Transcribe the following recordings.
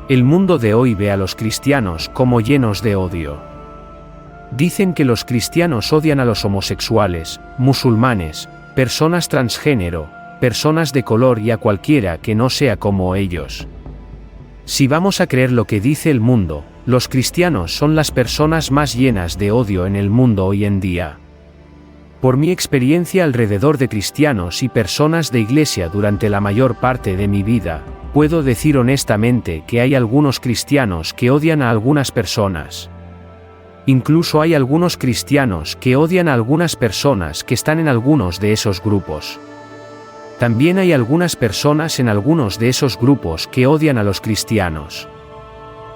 El mundo de hoy ve a los cristianos como llenos de odio. Dicen que los cristianos odian a los homosexuales, musulmanes, personas transgénero, personas de color y a cualquiera que no sea como ellos. Si vamos a creer lo que dice el mundo, los cristianos son las personas más llenas de odio en el mundo hoy en día. Por mi experiencia alrededor de cristianos y personas de iglesia durante la mayor parte de mi vida, puedo decir honestamente que hay algunos cristianos que odian a algunas personas. Incluso hay algunos cristianos que odian a algunas personas que están en algunos de esos grupos. También hay algunas personas en algunos de esos grupos que odian a los cristianos.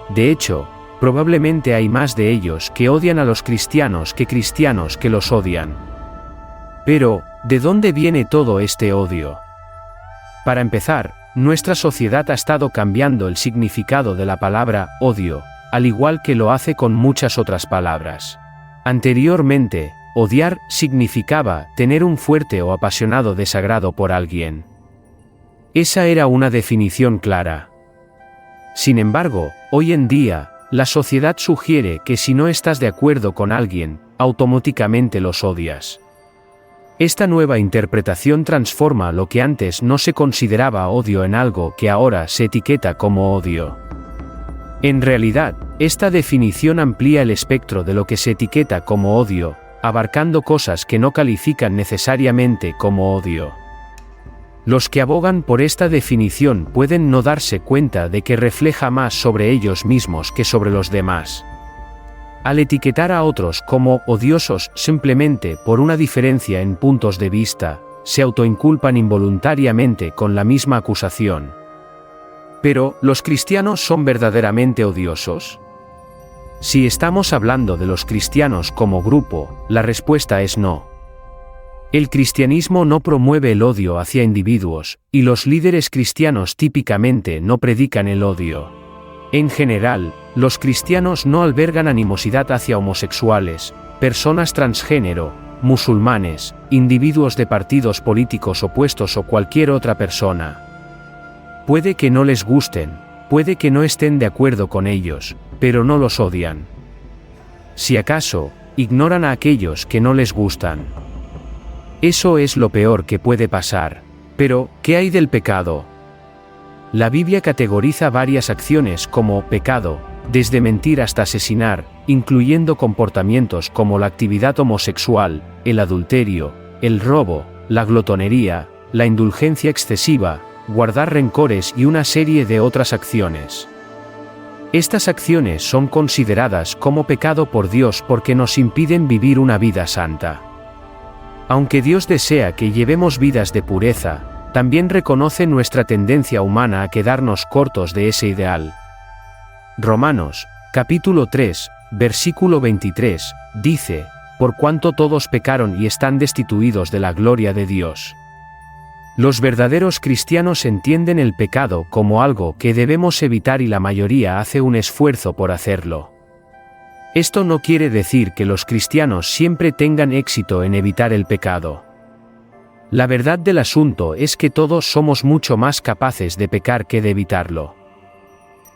De hecho, probablemente hay más de ellos que odian a los cristianos que los odian. Pero, ¿de dónde viene todo este odio? Para empezar, nuestra sociedad ha estado cambiando el significado de la palabra odio, al igual que lo hace con muchas otras palabras. Anteriormente, odiar significaba tener un fuerte o apasionado desagrado por alguien. Esa era una definición clara. Sin embargo, hoy en día, la sociedad sugiere que si no estás de acuerdo con alguien, automáticamente los odias. Esta nueva interpretación transforma lo que antes no se consideraba odio en algo que ahora se etiqueta como odio. En realidad, esta definición amplía el espectro de lo que se etiqueta como odio, abarcando cosas que no califican necesariamente como odio. Los que abogan por esta definición pueden no darse cuenta de que refleja más sobre ellos mismos que sobre los demás. Al etiquetar a otros como odiosos simplemente por una diferencia en puntos de vista, se autoinculpan involuntariamente con la misma acusación. Pero, ¿los cristianos son verdaderamente odiosos? Si estamos hablando de los cristianos como grupo, la respuesta es no. El cristianismo no promueve el odio hacia individuos, y los líderes cristianos típicamente no predican el odio. En general, los cristianos no albergan animosidad hacia homosexuales, personas transgénero, musulmanes, individuos de partidos políticos opuestos o cualquier otra persona. Puede que no les gusten, puede que no estén de acuerdo con ellos, pero no los odian. Si acaso, ignoran a aquellos que no les gustan. Eso es lo peor que puede pasar. Pero, ¿qué hay del pecado? La Biblia categoriza varias acciones como pecado, desde mentir hasta asesinar, incluyendo comportamientos como la actividad homosexual, el adulterio, el robo, la glotonería, la indulgencia excesiva, guardar rencores y una serie de otras acciones. Estas acciones son consideradas como pecado por Dios porque nos impiden vivir una vida santa. Aunque Dios desea que llevemos vidas de pureza, también reconoce nuestra tendencia humana a quedarnos cortos de ese ideal. Romanos, capítulo 3, versículo 23, dice, por cuanto todos pecaron y están destituidos de la gloria de Dios. Los verdaderos cristianos entienden el pecado como algo que debemos evitar y la mayoría hace un esfuerzo por hacerlo. Esto no quiere decir que los cristianos siempre tengan éxito en evitar el pecado. La verdad del asunto es que todos somos mucho más capaces de pecar que de evitarlo.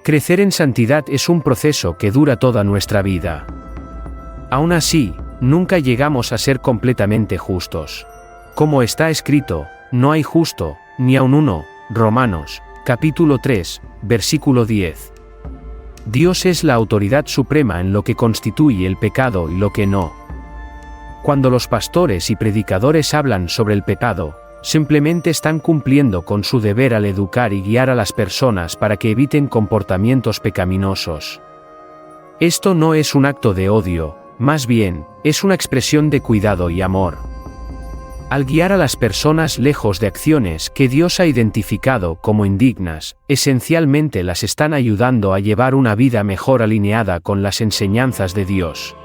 Crecer en santidad es un proceso que dura toda nuestra vida. Aún así, nunca llegamos a ser completamente justos. Como está escrito, no hay justo, ni aun uno. Romanos, capítulo 3, versículo 10. Dios es la autoridad suprema en lo que constituye el pecado y lo que no. Cuando los pastores y predicadores hablan sobre el pecado, simplemente están cumpliendo con su deber al educar y guiar a las personas para que eviten comportamientos pecaminosos. Esto no es un acto de odio, más bien, es una expresión de cuidado y amor. Al guiar a las personas lejos de acciones que Dios ha identificado como indignas, esencialmente las están ayudando a llevar una vida mejor alineada con las enseñanzas de Dios.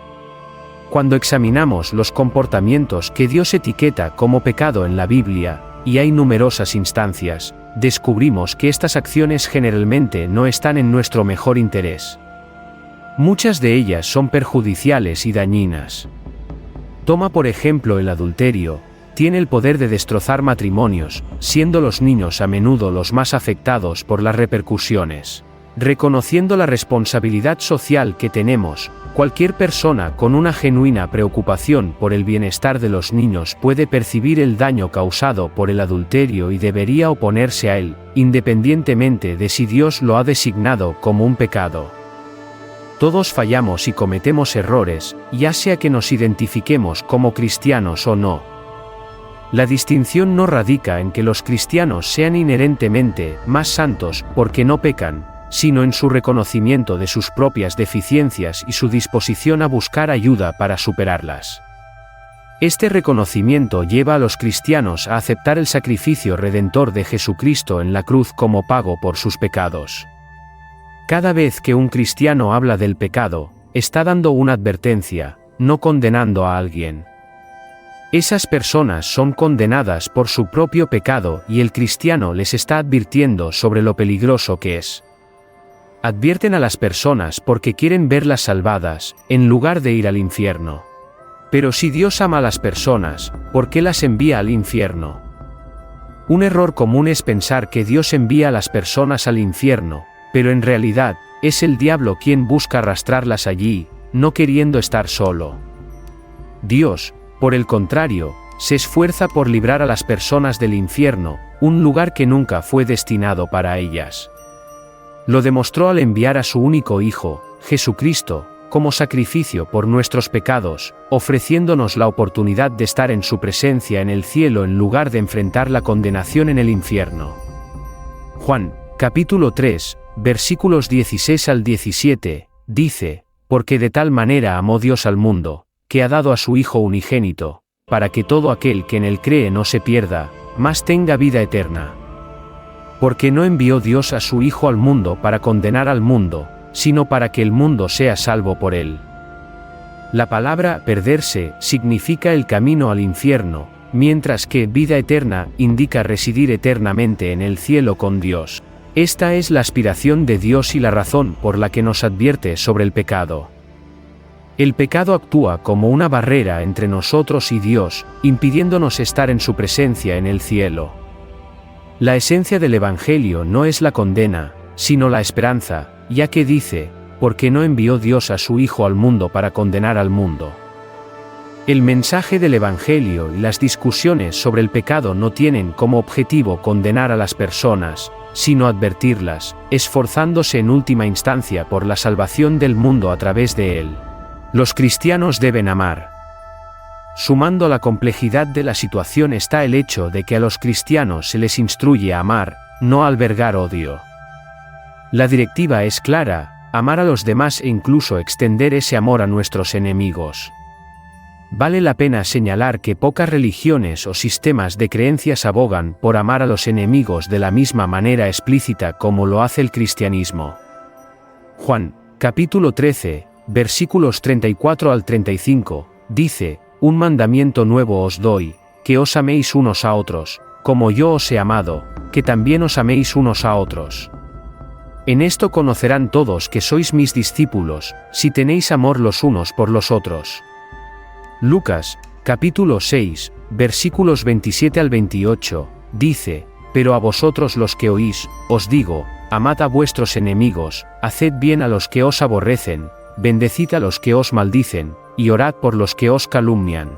Cuando examinamos los comportamientos que Dios etiqueta como pecado en la Biblia, y hay numerosas instancias, descubrimos que estas acciones generalmente no están en nuestro mejor interés. Muchas de ellas son perjudiciales y dañinas. Toma por ejemplo el adulterio, tiene el poder de destrozar matrimonios, siendo los niños a menudo los más afectados por las repercusiones. Reconociendo la responsabilidad social que tenemos, cualquier persona con una genuina preocupación por el bienestar de los niños puede percibir el daño causado por el adulterio y debería oponerse a él, independientemente de si Dios lo ha designado como un pecado. Todos fallamos y cometemos errores, ya sea que nos identifiquemos como cristianos o no. La distinción no radica en que los cristianos sean inherentemente más santos porque no pecan, sino en su reconocimiento de sus propias deficiencias y su disposición a buscar ayuda para superarlas. Este reconocimiento lleva a los cristianos a aceptar el sacrificio redentor de Jesucristo en la cruz como pago por sus pecados. Cada vez que un cristiano habla del pecado, está dando una advertencia, no condenando a alguien. Esas personas son condenadas por su propio pecado y el cristiano les está advirtiendo sobre lo peligroso que es. Advierten a las personas porque quieren verlas salvadas, en lugar de ir al infierno. Pero si Dios ama a las personas, ¿por qué las envía al infierno? Un error común es pensar que Dios envía a las personas al infierno, pero en realidad, es el diablo quien busca arrastrarlas allí, no queriendo estar solo. Dios, por el contrario, se esfuerza por librar a las personas del infierno, un lugar que nunca fue destinado para ellas. Lo demostró al enviar a su único Hijo, Jesucristo, como sacrificio por nuestros pecados, ofreciéndonos la oportunidad de estar en su presencia en el cielo en lugar de enfrentar la condenación en el infierno. Juan, capítulo 3, versículos 16 al 17, dice, «Porque de tal manera amó Dios al mundo, que ha dado a su Hijo unigénito, para que todo aquel que en él cree no se pierda, mas tenga vida eterna. Porque no envió Dios a su Hijo al mundo para condenar al mundo, sino para que el mundo sea salvo por él». La palabra perderse significa el camino al infierno, mientras que vida eterna indica residir eternamente en el cielo con Dios. Esta es la aspiración de Dios y la razón por la que nos advierte sobre el pecado. El pecado actúa como una barrera entre nosotros y Dios, impidiéndonos estar en su presencia en el cielo. La esencia del Evangelio no es la condena, sino la esperanza, ya que dice, porque no envió Dios a su Hijo al mundo para condenar al mundo. El mensaje del Evangelio y las discusiones sobre el pecado no tienen como objetivo condenar a las personas, sino advertirlas, esforzándose en última instancia por la salvación del mundo a través de él. Los cristianos deben amar. Sumando la complejidad de la situación está el hecho de que a los cristianos se les instruye a amar, no a albergar odio. La directiva es clara, amar a los demás e incluso extender ese amor a nuestros enemigos. Vale la pena señalar que pocas religiones o sistemas de creencias abogan por amar a los enemigos de la misma manera explícita como lo hace el cristianismo. Juan, capítulo 13, versículos 34 al 35, dice, «Un mandamiento nuevo os doy, que os améis unos a otros, como yo os he amado, que también os améis unos a otros. En esto conocerán todos que sois mis discípulos, si tenéis amor los unos por los otros». Lucas, capítulo 6, versículos 27 al 28, dice, «Pero a vosotros los que oís, os digo, amad a vuestros enemigos, haced bien a los que os aborrecen, bendecid a los que os maldicen, y orad por los que os calumnian».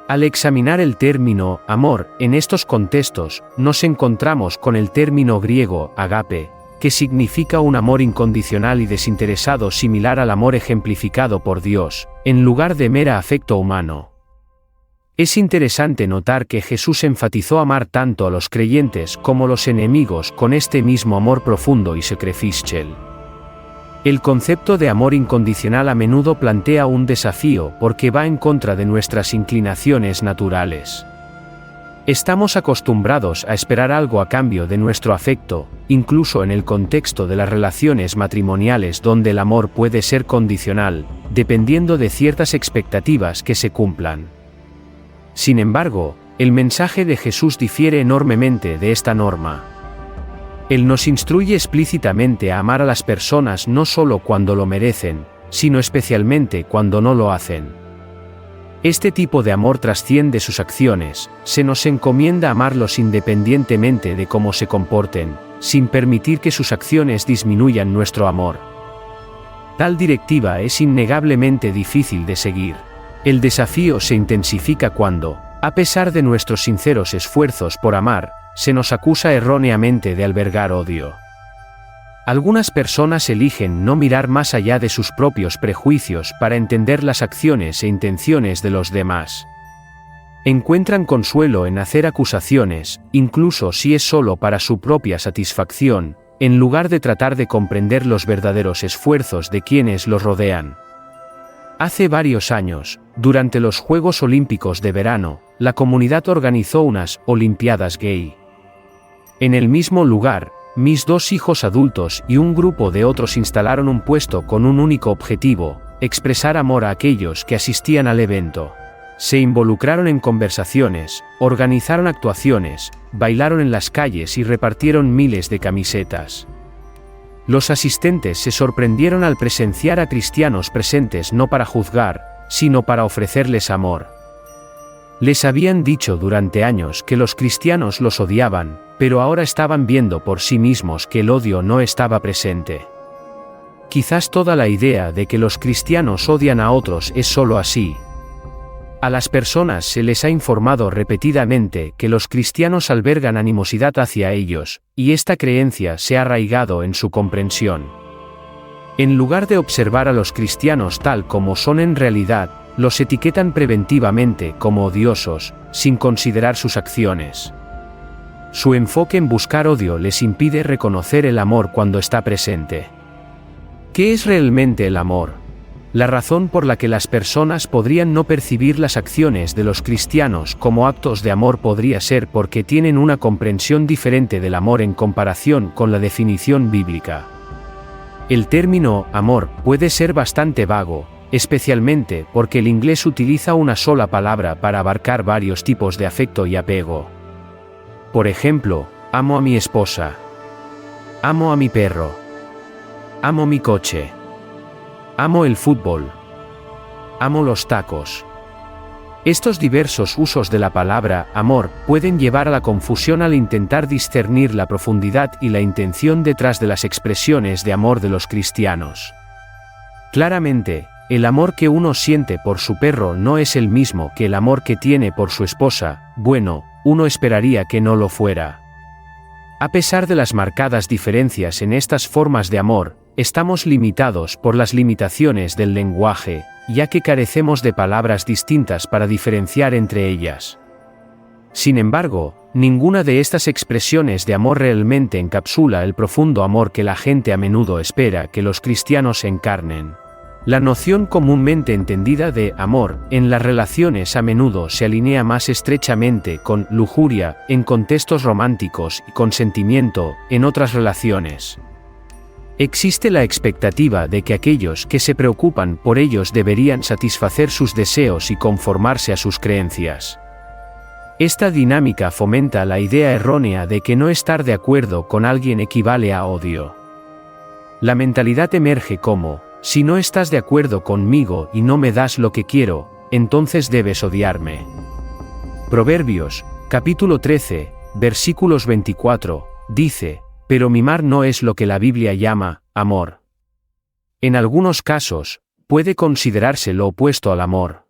Al examinar el término amor en estos contextos, nos encontramos con el término griego agape, que significa un amor incondicional y desinteresado similar al amor ejemplificado por Dios, en lugar de mera afecto humano. Es interesante notar que Jesús enfatizó amar tanto a los creyentes como a los enemigos con este mismo amor profundo y sacrificial. El concepto de amor incondicional a menudo plantea un desafío porque va en contra de nuestras inclinaciones naturales. Estamos acostumbrados a esperar algo a cambio de nuestro afecto, incluso en el contexto de las relaciones matrimoniales donde el amor puede ser condicional, dependiendo de ciertas expectativas que se cumplan. Sin embargo, el mensaje de Jesús difiere enormemente de esta norma. Él nos instruye explícitamente a amar a las personas no solo cuando lo merecen, sino especialmente cuando no lo hacen. Este tipo de amor trasciende sus acciones, se nos encomienda amarlos independientemente de cómo se comporten, sin permitir que sus acciones disminuyan nuestro amor. Tal directiva es innegablemente difícil de seguir. El desafío se intensifica cuando, a pesar de nuestros sinceros esfuerzos por amar, se nos acusa erróneamente de albergar odio. Algunas personas eligen no mirar más allá de sus propios prejuicios para entender las acciones e intenciones de los demás. Encuentran consuelo en hacer acusaciones, incluso si es solo para su propia satisfacción, en lugar de tratar de comprender los verdaderos esfuerzos de quienes los rodean. Hace varios años, durante los Juegos Olímpicos de verano, la comunidad organizó unas Olimpiadas gay. En el mismo lugar, mis 2 hijos adultos y un grupo de otros instalaron un puesto con un único objetivo: expresar amor a aquellos que asistían al evento. Se involucraron en conversaciones, organizaron actuaciones, bailaron en las calles y repartieron miles de camisetas. Los asistentes se sorprendieron al presenciar a cristianos presentes no para juzgar, sino para ofrecerles amor. Les habían dicho durante años que los cristianos los odiaban, pero ahora estaban viendo por sí mismos que el odio no estaba presente. Quizás toda la idea de que los cristianos odian a otros es solo así. A las personas se les ha informado repetidamente que los cristianos albergan animosidad hacia ellos, y esta creencia se ha arraigado en su comprensión. En lugar de observar a los cristianos tal como son en realidad, los etiquetan preventivamente como odiosos, sin considerar sus acciones. Su enfoque en buscar odio les impide reconocer el amor cuando está presente. ¿Qué es realmente el amor? La razón por la que las personas podrían no percibir las acciones de los cristianos como actos de amor podría ser porque tienen una comprensión diferente del amor en comparación con la definición bíblica. El término amor puede ser bastante vago, especialmente porque el inglés utiliza una sola palabra para abarcar varios tipos de afecto y apego. Por ejemplo, amo a mi esposa. Amo a mi perro. Amo mi coche. Amo el fútbol. Amo los tacos. Estos diversos usos de la palabra amor pueden llevar a la confusión al intentar discernir la profundidad y la intención detrás de las expresiones de amor de los cristianos. Claramente, el amor que uno siente por su perro no es el mismo que el amor que tiene por su esposa. Bueno, uno esperaría que no lo fuera. A pesar de las marcadas diferencias en estas formas de amor, estamos limitados por las limitaciones del lenguaje, ya que carecemos de palabras distintas para diferenciar entre ellas. Sin embargo, ninguna de estas expresiones de amor realmente encapsula el profundo amor que la gente a menudo espera que los cristianos encarnen. La noción comúnmente entendida de amor en las relaciones a menudo se alinea más estrechamente con lujuria en contextos románticos y con sentimiento en otras relaciones. Existe la expectativa de que aquellos que se preocupan por ellos deberían satisfacer sus deseos y conformarse a sus creencias. Esta dinámica fomenta la idea errónea de que no estar de acuerdo con alguien equivale a odio. La mentalidad emerge como: si no estás de acuerdo conmigo y no me das lo que quiero, entonces debes odiarme. Proverbios, capítulo 13, versículos 24, dice: pero mimar no es lo que la Biblia llama amor. En algunos casos, puede considerarse lo opuesto al amor.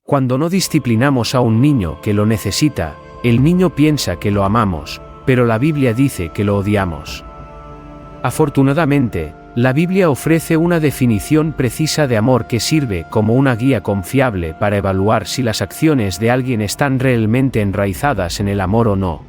Cuando no disciplinamos a un niño que lo necesita, el niño piensa que lo amamos, pero la Biblia dice que lo odiamos. Afortunadamente, la Biblia ofrece una definición precisa de amor que sirve como una guía confiable para evaluar si las acciones de alguien están realmente enraizadas en el amor o no.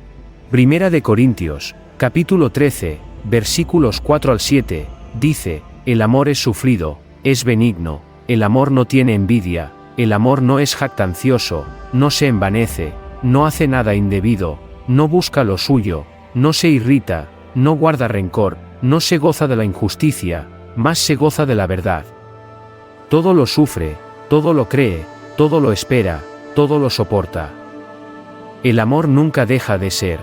Primera de Corintios, capítulo 13, versículos 4 al 7, dice: el amor es sufrido, es benigno, el amor no tiene envidia, el amor no es jactancioso, no se envanece, no hace nada indebido, no busca lo suyo, no se irrita, no guarda rencor, no se goza de la injusticia, más se goza de la verdad. Todo lo sufre, todo lo cree, todo lo espera, todo lo soporta. El amor nunca deja de ser.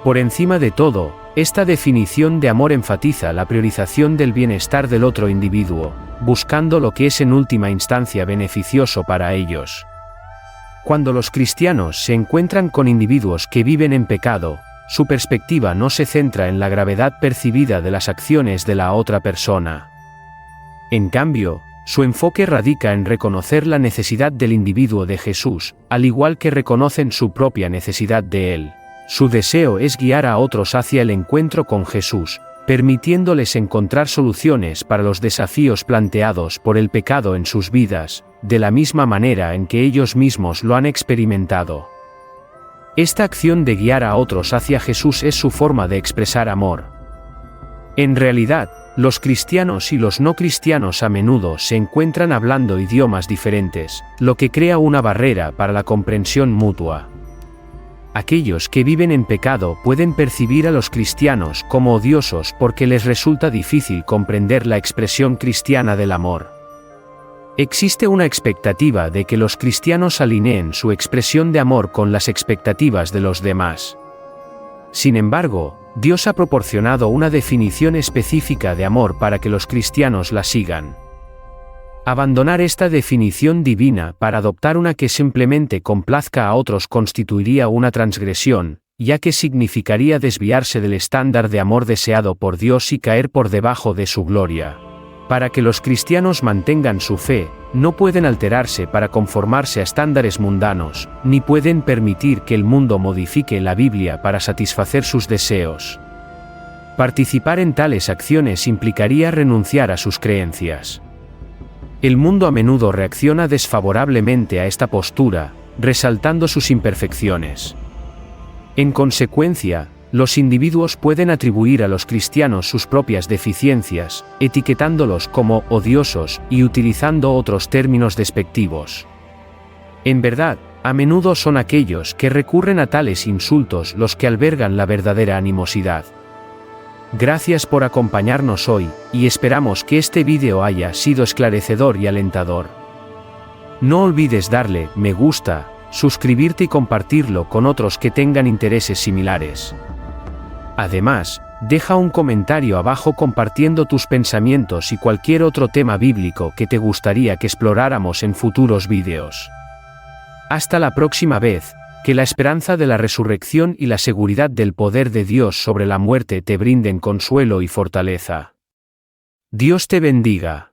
Por encima de todo, esta definición de amor enfatiza la priorización del bienestar del otro individuo, buscando lo que es en última instancia beneficioso para ellos. Cuando los cristianos se encuentran con individuos que viven en pecado, su perspectiva no se centra en la gravedad percibida de las acciones de la otra persona. En cambio, su enfoque radica en reconocer la necesidad del individuo de Jesús, al igual que reconocen su propia necesidad de él. Su deseo es guiar a otros hacia el encuentro con Jesús, permitiéndoles encontrar soluciones para los desafíos planteados por el pecado en sus vidas, de la misma manera en que ellos mismos lo han experimentado. Esta acción de guiar a otros hacia Jesús es su forma de expresar amor. En realidad, los cristianos y los no cristianos a menudo se encuentran hablando idiomas diferentes, lo que crea una barrera para la comprensión mutua. Aquellos que viven en pecado pueden percibir a los cristianos como odiosos porque les resulta difícil comprender la expresión cristiana del amor. Existe una expectativa de que los cristianos alineen su expresión de amor con las expectativas de los demás. Sin embargo, Dios ha proporcionado una definición específica de amor para que los cristianos la sigan. Abandonar esta definición divina para adoptar una que simplemente complazca a otros constituiría una transgresión, ya que significaría desviarse del estándar de amor deseado por Dios y caer por debajo de su gloria. Para que los cristianos mantengan su fe, no pueden alterarse para conformarse a estándares mundanos, ni pueden permitir que el mundo modifique la Biblia para satisfacer sus deseos. Participar en tales acciones implicaría renunciar a sus creencias. El mundo a menudo reacciona desfavorablemente a esta postura, resaltando sus imperfecciones. En consecuencia, los individuos pueden atribuir a los cristianos sus propias deficiencias, etiquetándolos como odiosos y utilizando otros términos despectivos. En verdad, a menudo son aquellos que recurren a tales insultos los que albergan la verdadera animosidad. Gracias por acompañarnos hoy, y esperamos que este vídeo haya sido esclarecedor y alentador. No olvides darle me gusta, suscribirte y compartirlo con otros que tengan intereses similares. Además, deja un comentario abajo compartiendo tus pensamientos y cualquier otro tema bíblico que te gustaría que exploráramos en futuros vídeos. Hasta la próxima vez. Que la esperanza de la resurrección y la seguridad del poder de Dios sobre la muerte te brinden consuelo y fortaleza. Dios te bendiga.